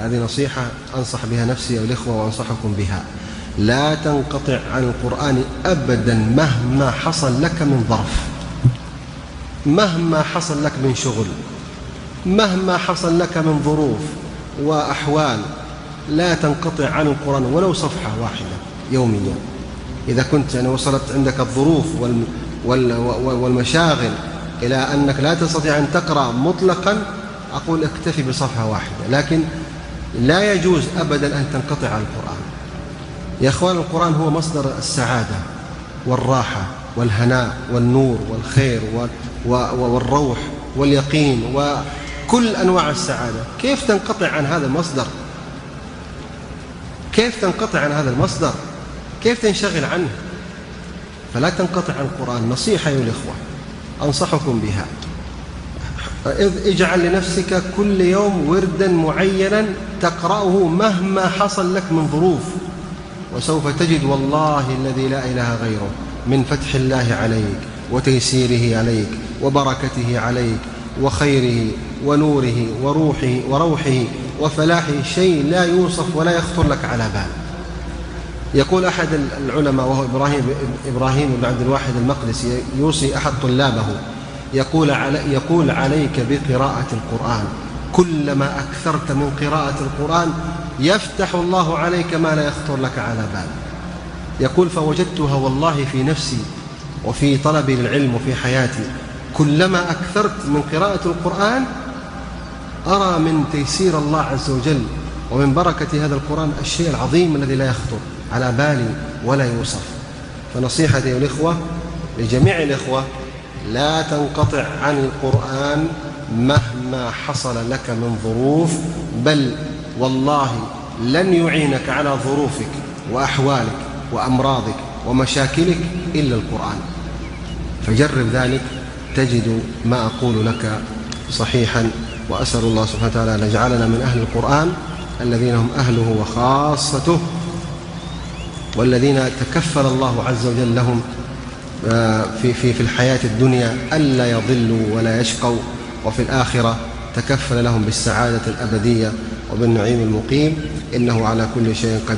هذه نصيحة أنصح بها نفسي والإخوة وأنصحكم بها. لا تنقطع عن القرآن أبدا مهما حصل لك من ظرف، مهما حصل لك من شغل، مهما حصل لك من ظروف وأحوال، لا تنقطع عن القرآن ولو صفحة واحدة يوميا. إذا كنت وصلت عندك الظروف والمشاغل إلى أنك لا تستطيع أن تقرأ مطلقا، أقول اكتفي بصفحة واحدة، لكن لا يجوز أبدا أن تنقطع عن القرآن. يا أخوان، القرآن هو مصدر السعادة والراحة والهناء والنور والخير والروح واليقين وكل أنواع السعادة. كيف تنقطع عن هذا المصدر؟ كيف تنقطع عن هذا المصدر؟ كيف تنشغل عنه؟ فلا تنقطع عن القرآن. نصيحة يا الإخوة أنصحكم بها، اجعل لنفسك كل يوم وردا معينا تقرأه مهما حصل لك من ظروف، وسوف تجد والله الذي لا إله غيره من فتح الله عليك وتيسيره عليك وبركته عليك وخيره ونوره وروحه وفلاحه شيء لا يوصف ولا يخطر لك على بال. يقول أحد العلماء وهو إبراهيم بن عبد الواحد المقدسي يوصي أحد طلابه، يقول عليك بقراءة القرآن، كلما أكثرت من قراءة القرآن يفتح الله عليك ما لا يخطر لك على بال. يقول فوجدتها والله في نفسي وفي طلبي للعلم وفي حياتي، كلما أكثرت من قراءة القرآن أرى من تيسير الله عز وجل ومن بركة هذا القرآن الشيء العظيم الذي لا يخطر على بالي ولا يوصف. فنصيحتي يا الإخوة لجميع الإخوة، لا تنقطع عن القرآن مهما حصل لك من ظروف، بل والله لن يعينك على ظروفك وأحوالك وأمراضك ومشاكلك إلا القرآن. فجرب ذلك تجد ما أقول لك صحيحا. وأسأل الله سبحانه وتعالى أن يجعلنا من أهل القرآن الذين هم أهله وخاصته، والذين تكفل الله عز وجل لهم في الحياة الدنيا ألا يضلوا ولا يشقوا، وفي الآخرة تكفل لهم بالسعادة الأبدية وبالنعيم المقيم، إنه على كل شيء قدير.